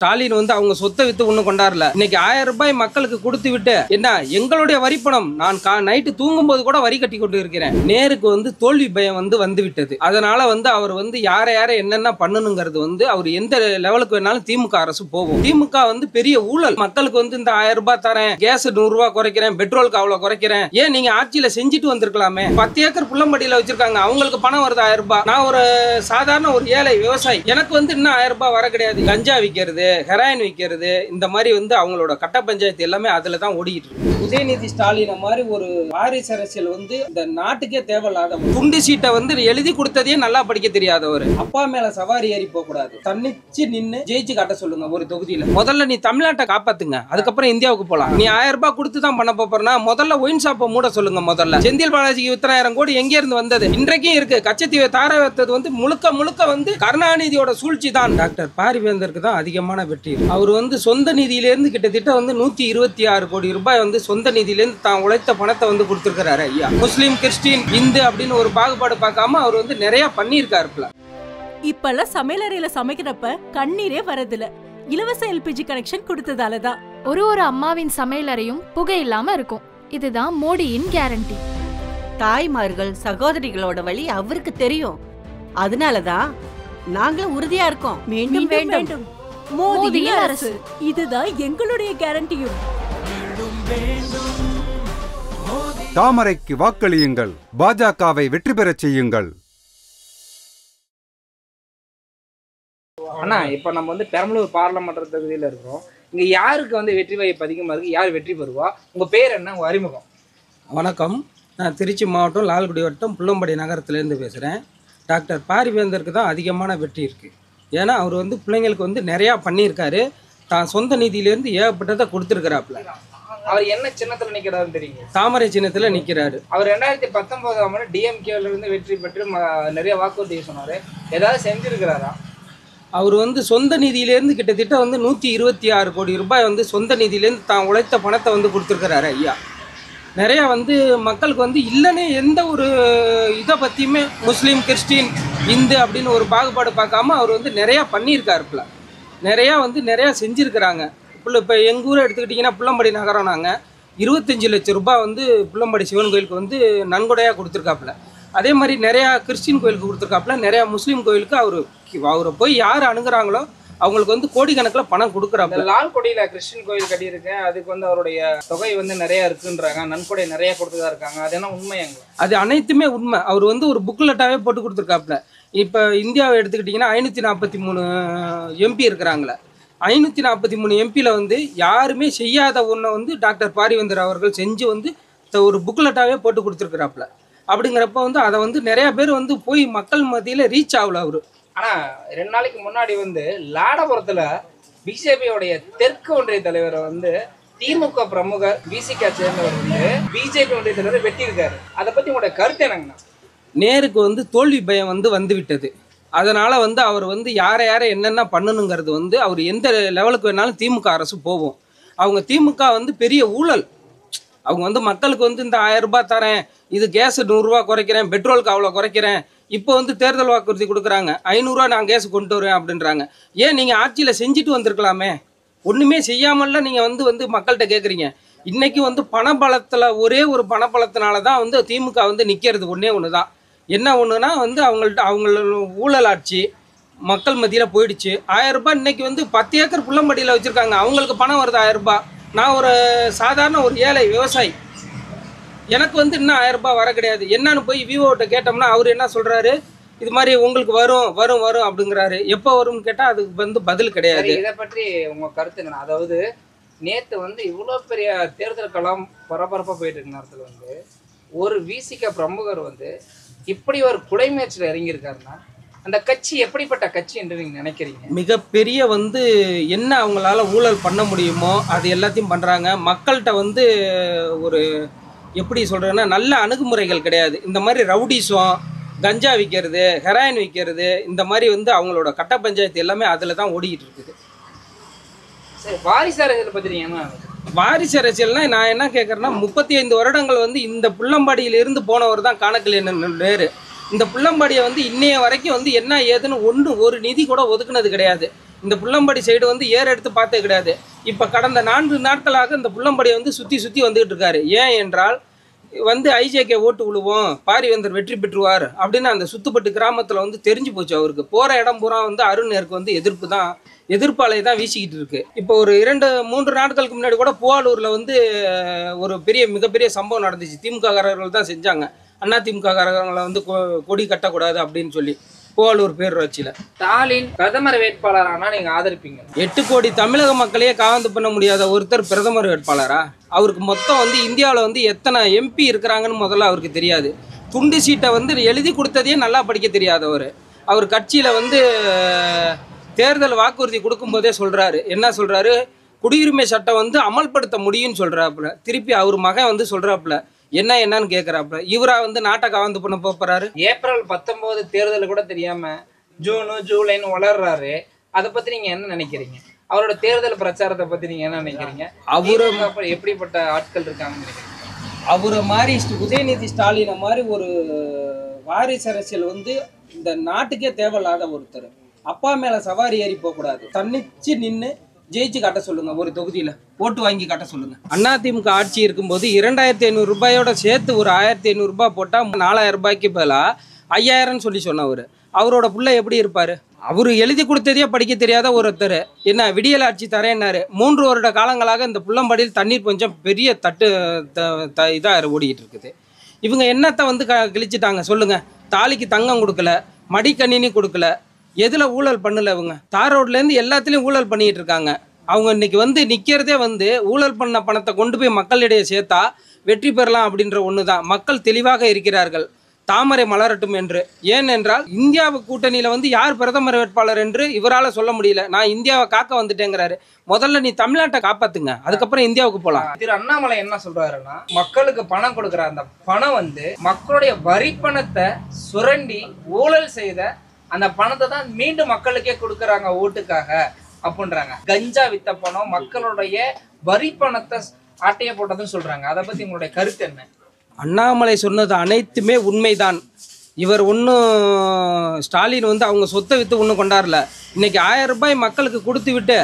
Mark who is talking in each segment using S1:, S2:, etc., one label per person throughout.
S1: ஸ்டாலின் வந்து அவங்க சொத்தை வித்து ஒன்றும் கொண்டாடல. இன்னைக்கு 1000 ரூபாய் மக்களுக்கு கொடுத்து விட்டு என்ன எங்களுடைய வரிப்பணம் நான் நைட்டு தூங்கும்போது கூட வரி கட்டி கொண்டு இருக்கிறேன். நேருக்கு வந்து தோல்வி பயம் வந்து விட்டது. அதனால வந்து அவர் வந்து யாரை என்னென்ன பண்ணணுங்கிறது வந்து அவர் எந்த லெவலுக்கு வேணாலும் திமுக அரசு போகும். திமுக வந்து பெரிய ஊழல். மக்களுக்கு வந்து இந்த 1000 ரூபாய் தரேன், கேஸ் 100 ரூபாய் குறைக்கிறேன், பெட்ரோலுக்கு அவ்வளவு குறைக்கிறேன். ஏன் நீங்க ஆட்சியில செஞ்சுட்டு வந்திருக்கலாமே? 10 ஏக்கர் புள்ளம்படியில வச்சிருக்காங்க, அவங்களுக்கு பணம் வருது 1000 ரூபாய். நான் ஒரு சாதாரண ஒரு ஏழை விவசாயி, எனக்கு வந்து இன்னும் 1000 ரூபாய் வர கிடையாது. கஞ்சா விற்கிறது, ஹெராயின் விற்கிறது, இந்த மாதிரி வந்து அவங்களோட கட்ட பஞ்சாயத்து எல்லாமே அதுல தான் ஓடிட்டு இருக்கு. உதயநிதி ஸ்டாலின் மாதிரி ஒரு வாரிசு அரசியல் வந்து இந்த நாட்டுக்கே தேவையில்லாத துண்டு சீட்டை வந்து எழுதி கொடுத்ததே நல்லா படிக்க தெரியாதவர். அப்பா மேல சவாரி ஏறி போக கூடாது, தன்னிச்சு நின்று ஜெயிச்சு காட்ட சொல்லுங்க ஒரு தொகுதியில. முதல்ல நீ தமிழ்நாட்டை காப்பாத்துங்க, அதுக்கப்புறம் இந்தியாவுக்கு போலாம். நீ 1000 ரூபாய் கொடுத்து தான் பண்ண போறனா முதல்ல ஒயின் ஷாப்பை மூட சொல்லுங்க. முதல்ல செந்தில் பாலாஜிக்கு 1000 கோடி எங்க இருந்து வந்தது? இன்றைக்கும் இருக்கு. கச்சத்தீவை தார வைத்தது வந்து முழுக்க வந்து கருணாநிதியோட சூழ்ச்சி தான். டாக்டர் பாரிவேந்தருக்கு தான் அதிகமான வெற்றி. அவர் வந்து சொந்த நிதியிலிருந்து கிட்டத்தட்ட வந்து 126 கோடி ரூபாய் வந்து சொந்த நிதியிலிருந்து தான் உழைத்த பணத்தை வந்து கொடுத்திருக்கிறாரு. ஐயா முஸ்லீம், கிறிஸ்டின், இந்து அப்படின்னு ஒரு பாகுபாடு பார்க்காம அவர் வந்து நிறைய பண்ணியிருக்காருல.
S2: இப்பெல்லாம் சமையலறையில சமைக்கிறப்ப கண்ணீரே வரதில்ல. இலவச எல்பிஜி கனெக்ஷன் கொடுத்ததாலதான்
S3: ஒரு அம்மாவின் சமையலறையும் புகை இல்லாம இருக்கும். இதுதான் மோடியின் கேரண்டி.
S4: தாய்மார்கள் சகோதரிகளோட வழி அவருக்கு தெரியும். அதனாலதான் நாங்களும் உறுதியா இருக்கோம். மீண்டும் வேண்டும்
S2: மோடியின் அரசு. இதுதான் எங்களுடைய கேரண்டியும்.
S5: தாமரைக்கு வாக்களியுங்கள், பாஜகவை வெற்றி பெறச் செய்யுங்கள்.
S6: ஆனா இப்ப நம்ம வந்து பெரம்பலூர் பாராளுமன்ற தொகுதியில இருக்கிறோம். இங்க யாருக்கு வந்து வெற்றி வாய்ப்பு அதிகமா இருக்கு, யார் வெற்றி பெறுவா? உங்க பேர் என்ன, உங்க அறிமுகம்?
S1: வணக்கம், நான் திருச்சி மாவட்டம் லால்குடி வட்டம் புள்ளம்படி நகரத்திலேருந்து பேசுகிறேன். டாக்டர் பாரிவேந்தருக்கு தான் அதிகமான வெற்றி இருக்குது. ஏன்னா அவர் வந்து பிள்ளைங்களுக்கு வந்து நிறையா பண்ணியிருக்காரு. தான் சொந்த நிதியிலேருந்து ஏகப்பட்டதை கொடுத்துருக்கிறாப்புல.
S6: அவர் என்ன சின்னத்தில் நிற்கிறாருன்னு தெரியுங்க?
S1: தாமரை சின்னத்தில் நிற்கிறாரு.
S6: அவர் 2019ஆம் ஆண்டு டிஎம்கேல இருந்து வெற்றி பெற்று நிறைய வாக்குறுதி சொன்னார். ஏதாவது செஞ்சிருக்கிறாரா?
S1: அவர் வந்து சொந்த நிதியிலேருந்து கிட்டத்தட்ட வந்து 126 கோடி ரூபாய் வந்து சொந்த நிதியிலேருந்து தான் உழைத்த பணத்தை வந்து கொடுத்துருக்கிறாரு. ஐயா நிறையா வந்து மக்களுக்கு வந்து இல்லைன்னு எந்த ஒரு இதை பற்றியுமே முஸ்லீம், கிறிஸ்டின், இந்து அப்படின்னு ஒரு பாகுபாடு பார்க்காம அவர் வந்து நிறையா பண்ணியிருக்காருப்புல. நிறையா செஞ்சுருக்கிறாங்க. இப்போ எங்கள் ஊரை எடுத்துக்கிட்டிங்கன்னா புள்ளம்படி நகரம், நாங்கள் 25 லட்சம் ரூபாய் வந்து புள்ளம்படி சிவன் கோயிலுக்கு வந்து நன்கொடையாக கொடுத்துருக்காப்புல. அதே மாதிரி நிறையா கிறிஸ்டின் கோயிலுக்கு கொடுத்துருக்காப்புல. நிறையா முஸ்லீம் கோயிலுக்கு அவரை போய் யார் அணுகுறாங்களோ அவங்களுக்கு வந்து கோடிக்கணக்கில் பணம் கொடுக்குறாங்க.
S6: லால்குடியில கிறிஸ்டின் கோயில் கட்டியிருக்கேன், அதுக்கு வந்து அவருடைய தொகை வந்து நிறைய இருக்குன்றாங்க, நன்கொடை நிறைய கொடுத்துதான் இருக்காங்க. அது என்ன உண்மையாங்க?
S1: அது அனைத்துமே உண்மை. அவர் வந்து ஒரு புக்லெட்டாவே போட்டு கொடுத்துருக்காப்புல. இப்போ இந்தியாவை எடுத்துக்கிட்டிங்கன்னா 543 எம்பி இருக்கிறாங்களே, 543 எம்பியில் வந்து யாருமே செய்யாத ஒன்றை வந்து டாக்டர் பாரிவேந்தர் அவர்கள் செஞ்சு வந்து ஒரு புக்லெட்டாவே போட்டு கொடுத்துருக்குறாப்புல. அப்படிங்கிறப்ப வந்து அதை வந்து நிறையா பேர் வந்து போய் மக்கள் மத்தியில் ரீச் ஆகல அவர்.
S6: ஆனா 2 நாளைக்கு முன்னாடி வந்து லாடபுரத்துல பிஜேபியோடைய தெற்கு ஒன்றிய தலைவரை வந்து திமுக பிரமுகர் விசிகா சேர்ந்தவர் வந்து பிஜேபி ஒன்றிய தலைவரை வெட்டியிருக்காரு. அதை பத்தி உங்களோட கருத்து என்னங்கண்ணா?
S1: நேருக்கு வந்து தோல்வி பயம் வந்து விட்டது. அதனால வந்து அவர் வந்து யாரை என்னென்ன பண்ணணுங்கிறது வந்து அவர் எந்த லெவலுக்கு வேணாலும் திமுக அரசு போகும். அவங்க திமுக வந்து பெரிய ஊழல். அவங்க வந்து மக்களுக்கு வந்து இந்த 1000 ரூபாய் தரேன், இது கேஸ் 100 ரூபாய் குறைக்கிறேன், பெட்ரோலுக்கு அவ்வளோ குறைக்கிறேன். இப்போ வந்து தேர்தல் வாக்குறுதி கொடுக்குறாங்க, 500 ரூபா நான் கேஸ் கொண்டு வரேன் அப்படின்றாங்க. ஏன் நீங்கள் ஆட்சியில் செஞ்சுட்டு வந்திருக்கலாமே? ஒன்றுமே செய்யாமல்ல நீங்கள் வந்து மக்கள்கிட்ட கேட்குறீங்க. இன்றைக்கி வந்து பணபலத்தில் ஒரே ஒரு பணபலத்தினால தான் வந்து திமுக வந்து நிற்கிறது. ஒன்று தான் என்ன ஒன்றுனா வந்து அவங்கள ஊழல் ஆட்சி மக்கள் மத்தியில் போயிடுச்சு. 1000 ரூபாய் இன்றைக்கி வந்து 10 ஏக்கர் புள்ளம்படியில் வச்சுருக்காங்க, அவங்களுக்கு பணம் வருது 1000 ரூபாய். நான் ஒரு சாதாரண ஒரு ஏழை விவசாயி, எனக்கு வந்து இன்னும் 1000 ரூபாய் வர கிடையாது. என்னன்னு போய் விவோட்ட கேட்டோம்னா அவர் என்ன சொல்கிறாரு, இது மாதிரி உங்களுக்கு வரும் அப்படிங்கிறாரு. எப்போ வரும்னு கேட்டால் அதுக்கு வந்து பதில் கிடையாது.
S6: இதை பற்றி உங்கள் கருத்துங்கண்ணா? அதாவது நேற்று வந்து இவ்வளோ பெரிய தேர்தல் களம் பரபரப்பாக போயிட்டு இருக்க நேரத்தில் வந்து ஒரு விசிக பிரமுகர் வந்து இப்படி ஒரு கொலை முயற்சியில் இறங்கியிருக்காருன்னா அந்த கட்சி எப்படிப்பட்ட கட்சி என்று நீங்கள் நினைக்கிறீங்க?
S1: மிகப்பெரிய வந்து என்ன அவங்களால ஊழல் பண்ண முடியுமோ அது எல்லாத்தையும் பண்ணுறாங்க. மக்கள்கிட்ட வந்து ஒரு எப்படி சொல்கிறேன்னா நல்ல அணுகுமுறைகள் கிடையாது. இந்த மாதிரி ரவுடிசம், கஞ்சா விற்கிறது, ஹெராயின் விற்கிறது, இந்த மாதிரி வந்து அவங்களோட கட்ட பஞ்சாயத்து எல்லாமே அதில் தான் ஓடிக்கிட்டு இருக்குது.
S6: சரி, வாரிசு அரசியல் பற்றி என்ன?
S1: வாரிசு அரசியல்னா நான் என்ன கேட்குறேன்னா 35 வருடங்கள் வந்து இந்த புள்ளம்பாடியிலிருந்து போனவர் தான் காணக்கல் என்ன நேரு. இந்த புள்ளம்பாடியை வந்து இன்னைய வரைக்கும் வந்து என்ன ஏதுன்னு ஒரு நிதி கூட ஒதுக்குனது கிடையாது. இந்த புள்ளம்படி சைடு வந்து ஏற எடுத்து பார்த்தே கிடையாது. இப்போ கடந்த 4 நாட்களாக இந்த புள்ளம்படியை வந்து சுற்றி சுற்றி வந்துகிட்டு இருக்காரு. ஏன் என்றால் வந்து ஐஜேகே ஓட்டு விழுவோம், பாரிவேந்தர் வெற்றி பெற்றுவார் அப்படின்னு அந்த சுத்துப்பட்டு கிராமத்தில் வந்து தெரிஞ்சு போச்சு அவருக்கு. போகிற இடம் பூரா வந்து அருண்நேருக்கு வந்து எதிர்ப்பாலை தான் வீசிக்கிட்டு இருக்கு. இப்போ ஒரு 2-3 நாட்களுக்கு முன்னாடி கூட புவாலூரில் வந்து ஒரு மிகப்பெரிய சம்பவம் நடந்துச்சு. திமுககாரர்கள் தான் செஞ்சாங்க. அண்ணா திமுககாரர்களை வந்து கொடி கட்டக்கூடாது அப்படின்னு சொல்லி புவாலூர் பேரூராட்சியில்.
S6: ஸ்டாலின் பிரதமர் வேட்பாளர் ஆனால் நீங்கள் ஆதரிப்பீங்க?
S1: 8 கோடி தமிழக மக்களையே காவந்து பண்ண முடியாத ஒருத்தர் பிரதமர் வேட்பாளரா? அவருக்கு மொத்தம் வந்து இந்தியாவில் வந்து எத்தனை எம்பி இருக்கிறாங்கன்னு முதல்ல அவருக்கு தெரியாது. துண்டு சீட்டை வந்து எழுதி கொடுத்ததையே நல்லா படிக்க தெரியாதவர். அவர் கட்சியில் வந்து தேர்தல் வாக்குறுதி கொடுக்கும்போதே சொல்கிறாரு, என்ன சொல்கிறாரு, குடியுரிமை சட்டம் வந்து அமல்படுத்த முடியும்னு சொல்கிறாப்புல. திருப்பி அவர் மகன் வந்து சொல்கிறாப்புல என்னன்னு கேட்குறாப்புல. இவரா வந்து நாட்டை காவந்து பண்ண போறாரு.
S6: ஏப்ரல் 19 தேர்தல் கூட தெரியாம ஜூனு ஜூலைன்னு வளர்றாரு. அதை பத்தி நீங்க என்ன நினைக்கிறீங்க? அவரோட தேர்தல் பிரச்சாரத்தை பத்தி நீங்க என்ன நினைக்கிறீங்க? அவரு எப்படிப்பட்ட ஆட்கள் இருக்காங்க?
S1: அவரை மாதிரி உதயநிதி ஸ்டாலினை மாதிரி ஒரு வாரிசு அரசியல் வந்து இந்த நாட்டுக்கே தேவையில்லாத ஒருத்தர். அப்பா மேல சவாரி ஏறி போகக்கூடாது, தன்னிச்சு நின்று ஜெயிச்சு காட்ட சொல்லுங்க. ஒரு தொகுதியில் ஓட்டு வாங்கி காட்ட சொல்லுங்க. அதிமுக ஆட்சி இருக்கும்போது 2500 ரூபாயோட சேர்த்து ஒரு 1500 ரூபாய் போட்டால் 4000 ரூபாய்க்கு பதிலாக 5000 சொல்லி சொன்னவர். அவரோட புள்ள எப்படி இருப்பார்? அவர் எழுதி கொடுத்ததே படிக்க தெரியாத ஒருத்தர் என்ன விடியல் ஆட்சி தரேன்னாரு. 3 வருட காலங்களாக இந்த புள்ளம்படியில் தண்ணீர் கொஞ்சம் பெரிய இதாக ஓடிக்கிட்டு இருக்குது. இவங்க என்னத்தை வந்து கிழிச்சிட்டாங்க சொல்லுங்க? தாலிக்கு தங்கம் கொடுக்கல, மடிக்கணினி கொடுக்கல, எதில் ஊழல் பண்ணல? இவங்க தார் ரோட்லேருந்து எல்லாத்துலேயும் ஊழல் பண்ணிக்கிட்டு இருக்காங்க. அவங்க இன்னைக்கு வந்து நிற்கிறதே வந்து ஊழல் பண்ண பணத்தை கொண்டு போய் மக்களிடையே சேர்த்தா வெற்றி பெறலாம் அப்படின்ற ஒன்று தான். மக்கள் தெளிவாக இருக்கிறார்கள், தாமரை மலரட்டும் என்று. ஏனென்றால் இந்தியாவு கூட்டணியில் வந்து யார் பிரதமர் வேட்பாளர் என்று இவரால் சொல்ல முடியல. நான் இந்தியாவை காக்க வந்துட்டேங்கிறாரு. முதல்ல நீ தமிழ்நாட்டை காப்பாத்துங்க, அதுக்கப்புறம் இந்தியாவுக்கு போகலாம்.
S6: திரு அண்ணாமலை என்ன சொல்றாருன்னா, மக்களுக்கு பணம் கொடுக்குற அந்த பணம் வந்து மக்களுடைய வரி பணத்தை சுரண்டி ஊழல் செய்த அந்த பணத்தை தான் மீண்டும் மக்களுக்கே கொடுக்குறாங்க ஓட்டுக்காக அப்படின்றாங்க. கஞ்சா வித்த பணம் மக்களுடைய வரி பணத்தை ஆட்டைய போட்டதுன்னு சொல்றாங்க. அதை பத்தி உங்களுடைய கருத்து என்ன?
S1: அண்ணாமலை சொன்னது அனைத்துமே உண்மைதான். இவர் ஒன்றும் ஸ்டாலின் வந்து அவங்க சொத்தை விற்று ஒன்றும் கொண்டாடல. இன்னைக்கு 1000 ரூபாய் மக்களுக்கு கொடுத்து விட்டு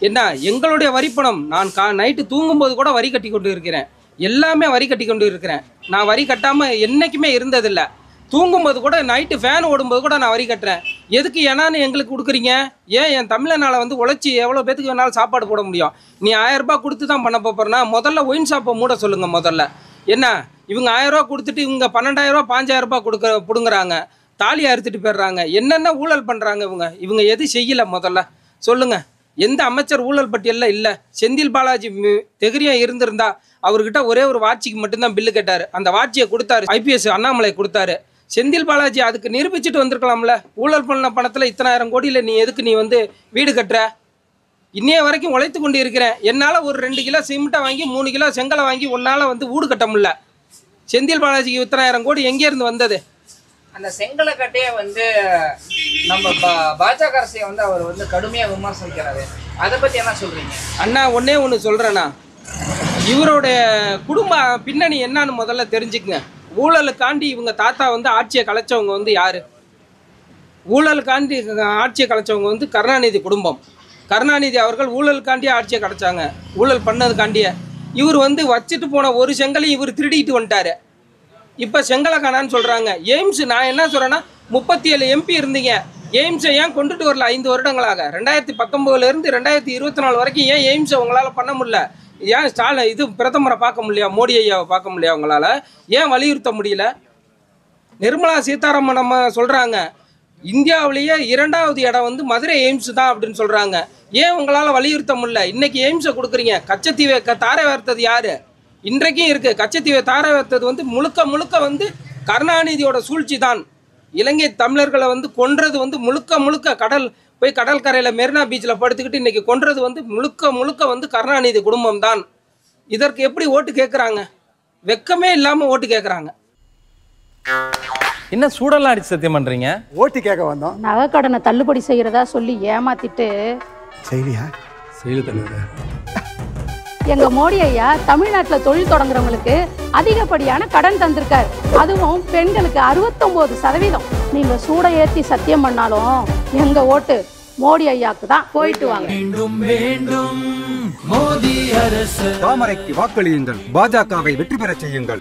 S1: என்ன எங்களுடைய வரிப்பணம், நான் நைட்டு தூங்கும்போது கூட வரி கட்டி கொண்டு இருக்கிறேன், எல்லாமே வரி கட்டி கொண்டு இருக்கிறேன். நான் வரி கட்டாமல் என்றைக்குமே இருந்ததில்லை. தூங்கும்போது கூட நைட்டு ஃபேன் ஓடும்போது கூட நான் வரி கட்டுறேன். எதுக்கு ஏன்னான்னு எங்களுக்கு கொடுக்குறீங்க? ஏன் என் தமிழனால் வந்து உழைச்சி எவ்வளோ பேத்துக்கு வேணாலும் சாப்பாடு போட முடியும். நீ 1000 ரூபாய் கொடுத்து தான் பண்ண போகிறேன்னா முதல்ல ஒயின் ஷாப்பை மூட சொல்லுங்கள். முதல்ல என்ன இவங்க 1000 ரூபா கொடுத்துட்டு இவங்க 12000 ரூபா 5000 ரூபாய் பிடுங்குறாங்க, தாலி அறுத்துட்டு போயிடுறாங்க. என்னென்ன ஊழல் பண்ணுறாங்க இவங்க எது செய்யலை முதல்ல சொல்லுங்கள். எந்த அமைச்சர் ஊழல் பட்டியலில் இல்லை? செந்தில் பாலாஜி தெகிரியம் இருந்திருந்தா அவர்கிட்ட ஒரே ஒரு வாட்சிக்கு மட்டும்தான் பில்லு கேட்டார். அந்த வாட்சியை கொடுத்தாரு, ஐபிஎஸ் அண்ணாமலை கொடுத்தாரு. செந்தில் பாலாஜி அதுக்கு நிரூபிச்சுட்டு வந்திருக்கலாம்ல. ஊழல் பண்ண பணத்தில் இத்தனை 1000 கோடியில் நீ எதுக்கு நீ வந்து வீடு கட்டுற? இன்னைய வரைக்கும் உழைத்து கொண்டு இருக்கிறேன். என்னால் ஒரு 2 கிலோ சிமெண்ட்டை வாங்கி 3 கிலோ செங்கலை வாங்கி உன்னால் வந்து வீடு கட்ட முடியல. செந்தில் பாலாஜிக்கு இத்தனை 1000 கோடி எங்கேருந்து வந்தது?
S6: அந்த செங்கலை கட்டையை வந்து நம்ம பாஜக அரசை வந்து அவர் வந்து கடுமையாக விமர்சிக்கிறாரு. அதை பற்றி என்ன சொல்கிறீங்க?
S1: அண்ணா ஒன்றே ஒன்று சொல்கிறேண்ணா, இவருடைய குடும்ப பின்னணி என்னன்னு முதல்ல தெரிஞ்சுக்குங்க. ஊழலுக்காண்டி இவங்க தாத்தா வந்து ஆட்சியை கலைச்சவங்க வந்து யார்? ஊழலுக்காண்டி ஆட்சியை கலைச்சவங்க வந்து கருணாநிதி குடும்பம். கருணாநிதி அவர்கள் ஊழலுக்காண்டி ஆட்சியை கலைச்சாங்க. ஊழல் பண்ணதுக்காண்டியே இவர் வந்து வச்சுட்டு போன ஒரு செங்கலையும் இவர் திருடிட்டு வந்துட்டாரு. இப்போ செங்கலை காணான்னு சொல்கிறாங்க. எய்ம்ஸ் நான் என்ன சொல்கிறேன்னா, 37 எம்பி இருந்தீங்க, எய்ம்ஸை ஏன் கொண்டுட்டு வரல 5 வருடங்களாக? 2019 2024 வரைக்கும் ஏன் எய்ம்ஸை உங்களால் பண்ண முடியல? ஏன் ஸ்டாலின் இது பிரதமரை பார்க்க முடியல, மோடி ஐயாவை பார்க்க முடியல? உங்களால் ஏன் வலியுறுத்த முடியல? நிர்மலா சீதாராமன் நம்ம சொல்கிறாங்க இந்தியாவிலேயே 2வது இடம் வந்து மதுரை எய்ம்ஸ் தான் அப்படின்னு சொல்கிறாங்க. ஏன் உங்களால் வலியுறுத்த முடியல? இன்றைக்கி எய்ம்ஸை கொடுக்குறீங்க. கச்சத்தீவை தாரை வார்த்தது யார்? இன்றைக்கும் இருக்குது. கச்சத்தீவை தாரை வார்த்தது வந்து முழுக்க வந்து கருணாநிதியோட சூழ்ச்சி தான். இலங்கை தமிழர்களை வந்து கொன்றது வந்து முழுக்க கடல் கரையில் மெரினா பீச்சில் படுத்துக்கிட்டு இன்றைக்கி கொன்றது வந்து முழுக்க வந்து கருணாநிதி குடும்பம் தான். இதற்கு எப்படி ஓட்டு கேட்குறாங்க? வெக்கமே இல்லாமல் ஓட்டு கேட்குறாங்க.
S7: என்ன சூடெல்லாம் அடிச்சு சத்தியம் பண்றீங்க?
S8: ஓட்டு கேட்க வந்தோம்.
S9: நகைக்கடனை தள்ளுபடி செய்யறதா சொல்லி ஏமாத்திட்டு
S8: செய்யலையா? செய்யல தலைவரே.
S9: எங்க மோடி ஐயா தமிழ்நாட்டில் தொழில் தொடங்குறவங்களுக்கு அதிகப்படியான கடன் தந்திருக்காரு. அதுவும் பெண்களுக்கு 69%. நீங்க சூட ஏற்றி சத்தியம் பண்ணாலும் எங்க ஓட்டு மோடி ஐயாக்கு தான். போயிட்டு வாங்க.
S5: தாமரைக்கு வாக்களியுங்கள், பாஜகவை வெற்றி பெறச் செய்யுங்கள்.